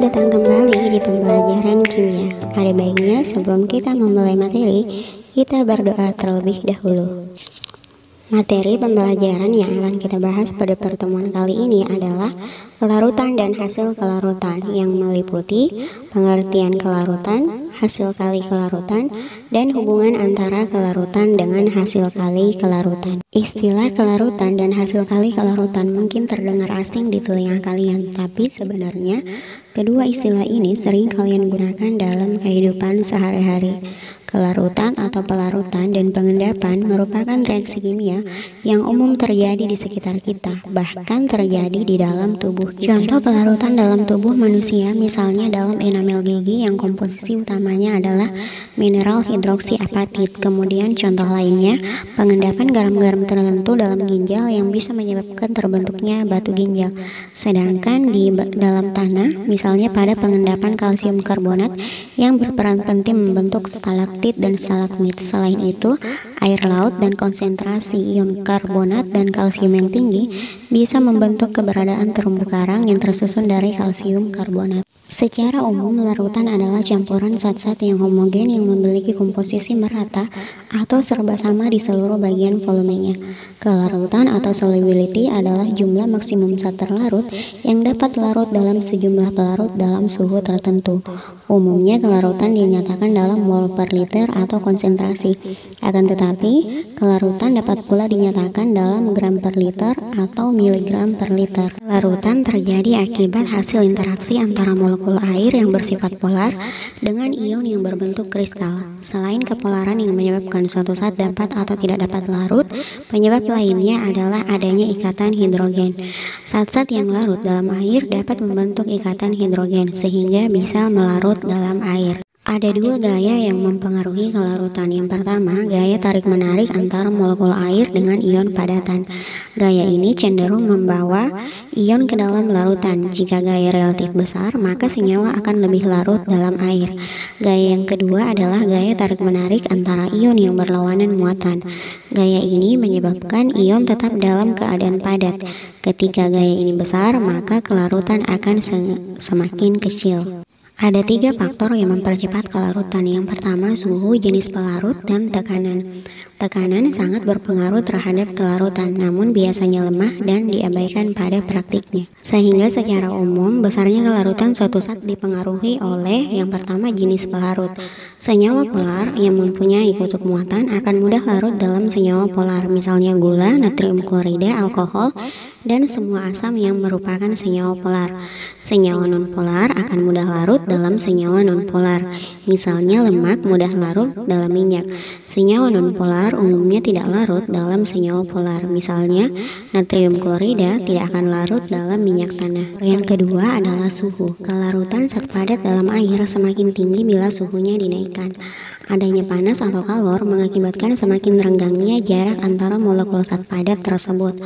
Selamat datang kembali di pembelajaran kimia. Ada baiknya sebelum kita memulai materi, kita berdoa terlebih dahulu. Materi pembelajaran yang akan kita bahas pada pertemuan kali ini adalah kelarutan dan hasil kelarutan, yang meliputi pengertian kelarutan, hasil kali kelarutan, dan hubungan antara kelarutan dengan hasil kali kelarutan. Istilah kelarutan dan hasil kali kelarutan mungkin terdengar asing di telinga kalian, tapi sebenarnya kedua istilah ini sering kalian gunakan dalam kehidupan sehari-hari. Kelarutan atau pelarutan dan pengendapan merupakan reaksi kimia yang umum terjadi di sekitar kita, bahkan terjadi di dalam tubuh kita. Contoh pelarutan dalam tubuh manusia misalnya dalam enamel gigi yang komposisi utamanya adalah mineral hidroksi apatit. Kemudian contoh lainnya, pengendapan garam-garam tertentu dalam ginjal yang bisa menyebabkan terbentuknya batu ginjal. Sedangkan di dalam tanah, misalnya pada pengendapan kalsium karbonat yang berperan penting membentuk stalaktit dan stalagmit. Selain itu, air laut dan konsentrasi ion karbonat dan kalsium yang tinggi bisa membentuk keberadaan terumbu karang yang tersusun dari kalsium karbonat. Secara umum, larutan adalah campuran zat-zat yang homogen yang memiliki komposisi merata atau serba sama di seluruh bagian volumenya. Kelarutan atau solubility adalah jumlah maksimum zat terlarut yang dapat larut dalam sejumlah pelarut dalam suhu tertentu. Umumnya kelarutan dinyatakan dalam mol per liter atau konsentrasi. Akan tetapi, kelarutan dapat pula dinyatakan dalam gram per liter atau miligram per liter. Kelarutan terjadi akibat hasil interaksi antara molekul air yang bersifat polar dengan ion yang berbentuk kristal. Selain kepolaran yang menyebabkan suatu zat dapat atau tidak dapat larut, penyebab lainnya adalah adanya ikatan hidrogen. Zat-zat yang larut dalam air dapat membentuk ikatan hidrogen sehingga bisa melarut dalam air. Ada dua gaya yang mempengaruhi kelarutan. Yang pertama, gaya tarik-menarik antara molekul air dengan ion padatan. Gaya ini cenderung membawa ion ke dalam larutan. Jika gaya relatif besar, maka senyawa akan lebih larut dalam air. Gaya yang kedua adalah gaya tarik-menarik antara ion yang berlawanan muatan. Gaya ini menyebabkan ion tetap dalam keadaan padat. Ketika gaya ini besar, maka kelarutan akan semakin kecil. Ada tiga faktor yang mempercepat kelarutan. Yang pertama, suhu, jenis pelarut, dan tekanan. Tekanan sangat berpengaruh terhadap kelarutan, namun biasanya lemah dan diabaikan pada praktiknya. Sehingga secara umum, besarnya kelarutan suatu zat dipengaruhi oleh yang pertama, jenis pelarut. Senyawa polar yang mempunyai kutub muatan akan mudah larut dalam senyawa polar, misalnya gula, natrium klorida, alkohol, dan semua asam yang merupakan senyawa polar. Senyawa nonpolar akan mudah larut dalam senyawa nonpolar, misalnya lemak mudah larut dalam minyak. Senyawa nonpolar umumnya tidak larut dalam senyawa polar, misalnya natrium klorida tidak akan larut dalam minyak tanah. Yang kedua adalah suhu. Kelarutan zat padat dalam air semakin tinggi bila suhunya dinaikkan. Adanya panas atau kalor mengakibatkan semakin renggangnya jarak antara molekul zat padat tersebut.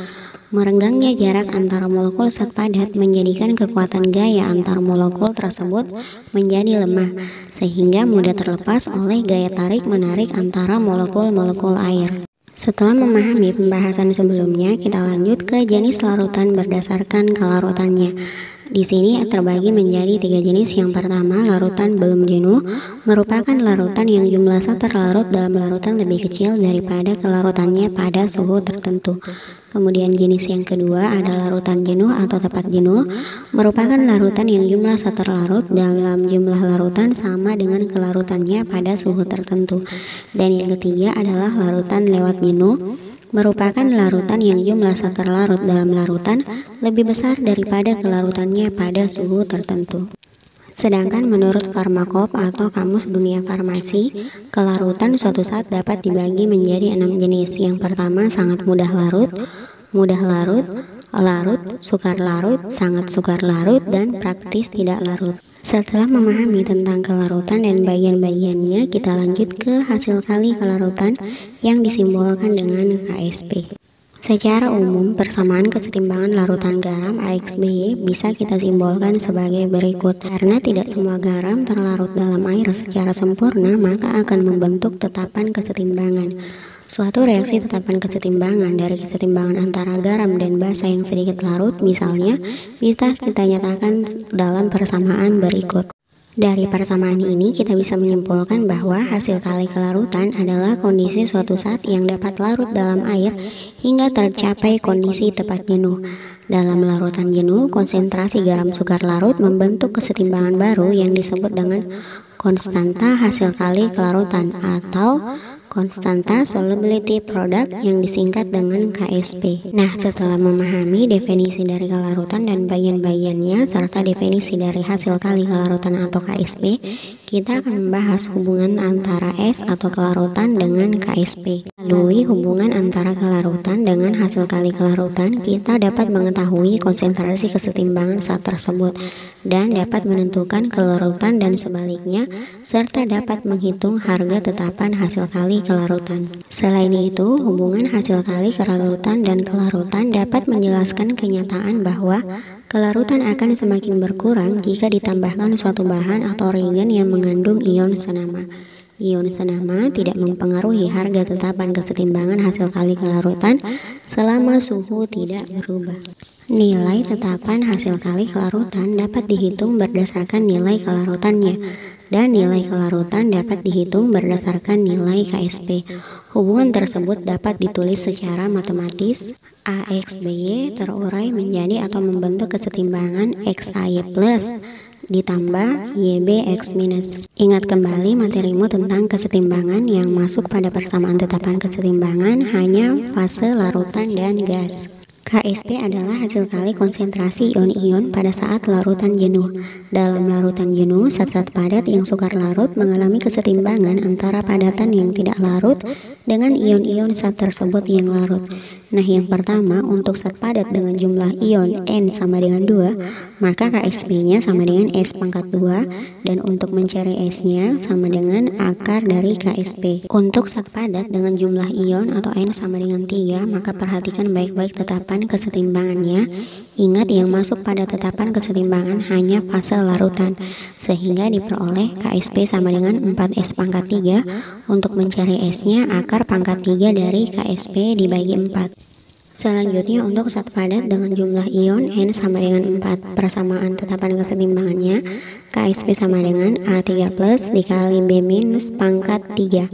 Merenggangnya jarak antara molekul zat padat menjadikan kekuatan gaya antar molekul tersebut menjadi lemah, sehingga mudah terlepas oleh gaya tarik-menarik antara molekul-molekul air. Setelah memahami pembahasan sebelumnya, kita lanjut ke jenis larutan berdasarkan kelarutannya. Di sini terbagi menjadi tiga jenis. Yang pertama, larutan belum jenuh, merupakan larutan yang jumlah zat terlarut dalam larutan lebih kecil daripada kelarutannya pada suhu tertentu. Kemudian jenis yang kedua adalah larutan jenuh atau tepat jenuh, merupakan larutan yang jumlah zat terlarut dalam jumlah larutan sama dengan kelarutannya pada suhu tertentu. Dan yang ketiga adalah larutan lewat jenuh, merupakan larutan yang jumlah zat terlarut dalam larutan lebih besar daripada kelarutannya pada suhu tertentu. Sedangkan menurut Pharmacope atau Kamus Dunia Farmasi, kelarutan suatu zat dapat dibagi menjadi 6 jenis. Yang pertama, sangat mudah larut, larut, sukar larut, sangat sukar larut, dan praktis tidak larut. Setelah memahami tentang kelarutan dan bagian-bagiannya, kita lanjut ke hasil kali kelarutan yang disimbolkan dengan KSP. Secara umum, persamaan kesetimbangan larutan garam AXBY bisa kita simbolkan sebagai berikut. Karena tidak semua garam terlarut dalam air secara sempurna, maka akan membentuk tetapan kesetimbangan. Suatu reaksi tetapan kesetimbangan dari kesetimbangan antara garam dan basa yang sedikit larut, misalnya, bisa kita nyatakan dalam persamaan berikut. Dari persamaan ini kita bisa menyimpulkan bahwa hasil kali kelarutan adalah kondisi suatu zat yang dapat larut dalam air hingga tercapai kondisi tepat jenuh. Dalam larutan jenuh, konsentrasi garam sukar larut membentuk kesetimbangan baru yang disebut dengan konstanta hasil kali kelarutan atau konstanta solubility product yang disingkat dengan KSP. Nah, setelah memahami definisi dari kelarutan dan bagian-bagiannya serta definisi dari hasil kali kelarutan atau KSP, kita akan membahas hubungan antara S atau kelarutan dengan KSP. Melalui hubungan antara kelarutan dengan hasil kali kelarutan, kita dapat mengetahui konsentrasi kesetimbangan zat tersebut dan dapat menentukan kelarutan dan sebaliknya, serta dapat menghitung harga tetapan hasil kali kelarutan. Selain itu, hubungan hasil kali kelarutan dan kelarutan dapat menjelaskan kenyataan bahwa kelarutan akan semakin berkurang jika ditambahkan suatu bahan atau reagen yang mengandung ion senama. Ion senama tidak mempengaruhi harga tetapan kesetimbangan hasil kali kelarutan selama suhu tidak berubah. Nilai tetapan hasil kali kelarutan dapat dihitung berdasarkan nilai kelarutannya, dan nilai kelarutan dapat dihitung berdasarkan nilai KSP. Hubungan tersebut dapat ditulis secara matematis. AXBY terurai menjadi atau membentuk kesetimbangan XAY plus ditambah YBX minus. Ingat kembali materimu tentang kesetimbangan yang masuk pada persamaan tetapan kesetimbangan hanya fase larutan dan gas. KSP adalah hasil kali konsentrasi ion-ion pada saat larutan jenuh. Dalam larutan jenuh, zat-zat padat yang sukar larut mengalami kesetimbangan antara padatan yang tidak larut dengan ion-ion zat tersebut yang larut. Nah, yang pertama, untuk zat padat dengan jumlah ion N sama dengan 2, maka KSP-nya sama dengan S pangkat 2, dan untuk mencari S-nya sama dengan akar dari KSP. Untuk zat padat dengan jumlah ion atau N sama dengan 3, maka perhatikan baik-baik tetapan kesetimbangannya. Ingat, yang masuk pada tetapan kesetimbangan hanya fase larutan, sehingga diperoleh KSP sama dengan 4S pangkat 3. Untuk mencari S-nya, akar pangkat 3 dari KSP dibagi 4. Selanjutnya, untuk zat padat dengan jumlah ion N sama dengan 4, persamaan tetapan kesetimbangannya KSP sama dengan A3 plus dikali B minus pangkat 3.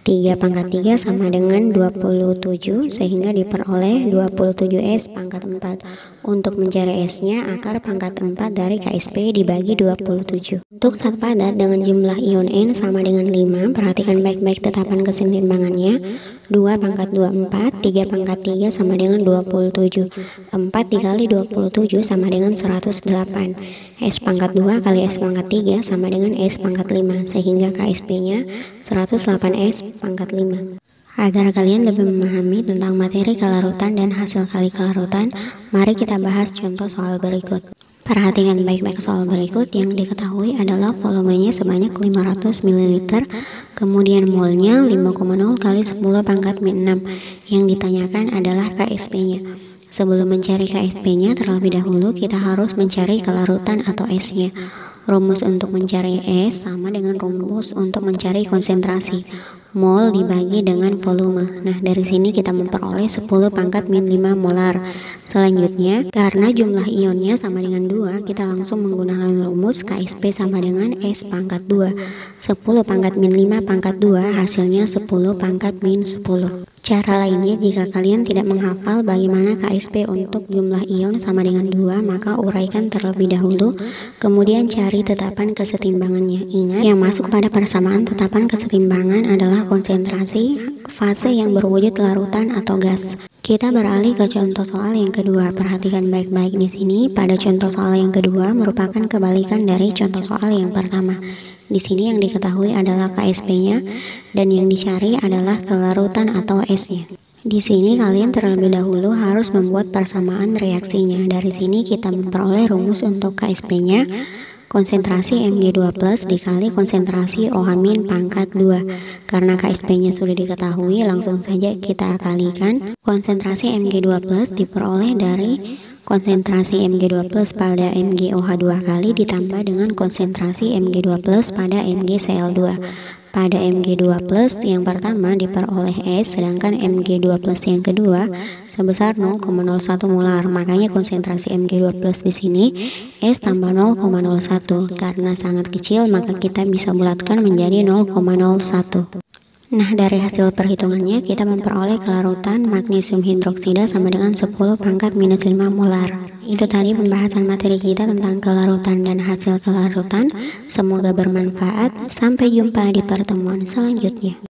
3 pangkat 3 sama dengan 27, sehingga diperoleh 27S pangkat 4. Untuk mencari S-nya, akar pangkat 4 dari KSP dibagi 27. Untuk zat padat dengan jumlah ion N sama dengan 5, perhatikan baik-baik tetapan kesetimbangannya. 2 pangkat 24, 3 pangkat 3 sama dengan 27. 4 dikali 27 sama dengan 108. S pangkat 2 kali S pangkat 3 sama dengan S pangkat 5, sehingga KSP-nya 108S pangkat 5. Agar kalian lebih memahami tentang materi kelarutan dan hasil kali kelarutan, mari kita bahas contoh soal berikut. Perhatikan baik-baik soal berikut. Yang diketahui adalah volumenya sebanyak 500 ml, kemudian molnya 5,0 kali 10 pangkat min 6. Yang ditanyakan adalah KSP-nya. Sebelum mencari KSP-nya, terlebih dahulu kita harus mencari kelarutan atau S-nya. Rumus untuk mencari S sama dengan rumus untuk mencari konsentrasi. Mol dibagi dengan volume. Nah, dari sini kita memperoleh 10 pangkat min 5 molar. Selanjutnya, karena jumlah ionnya sama dengan 2, kita langsung menggunakan rumus KSP sama dengan S pangkat 2. 10 pangkat min 5 pangkat 2 hasilnya 10 pangkat min 10. Cara lainnya, jika kalian tidak menghafal bagaimana KSP untuk jumlah ion sama dengan 2, maka uraikan terlebih dahulu, kemudian cari tetapan kesetimbangannya. Ingat, yang masuk pada persamaan tetapan kesetimbangan adalah konsentrasi, fase yang berwujud larutan atau gas. Kita beralih ke contoh soal yang kedua. Perhatikan baik-baik di sini. Pada contoh soal yang kedua merupakan kebalikan dari contoh soal yang pertama. Di sini yang diketahui adalah KSP-nya dan yang dicari adalah kelarutan atau S-nya. Di sini kalian terlebih dahulu harus membuat persamaan reaksinya. Dari sini kita memperoleh rumus untuk KSP-nya. Konsentrasi Mg2 plus dikali konsentrasi OH- pangkat 2. Karena KSP-nya sudah diketahui, langsung saja kita kalikan. Konsentrasi Mg2 plus diperoleh dari konsentrasi Mg2 plus pada MgOH2 kali ditambah dengan konsentrasi Mg2 plus pada MgCl2. Pada Mg2+ yang pertama diperoleh S, sedangkan Mg2+ yang kedua sebesar 0,01 molar. Makanya konsentrasi Mg2+ di sini S tambah 0,01. Karena sangat kecil, maka kita bisa bulatkan menjadi 0,01. Nah, dari hasil perhitungannya kita memperoleh kelarutan magnesium hidroksida sama dengan 10⁻⁻5 molar. Itu tadi pembahasan materi kita tentang kelarutan dan hasil kelarutan. Semoga bermanfaat. Sampai jumpa di pertemuan selanjutnya.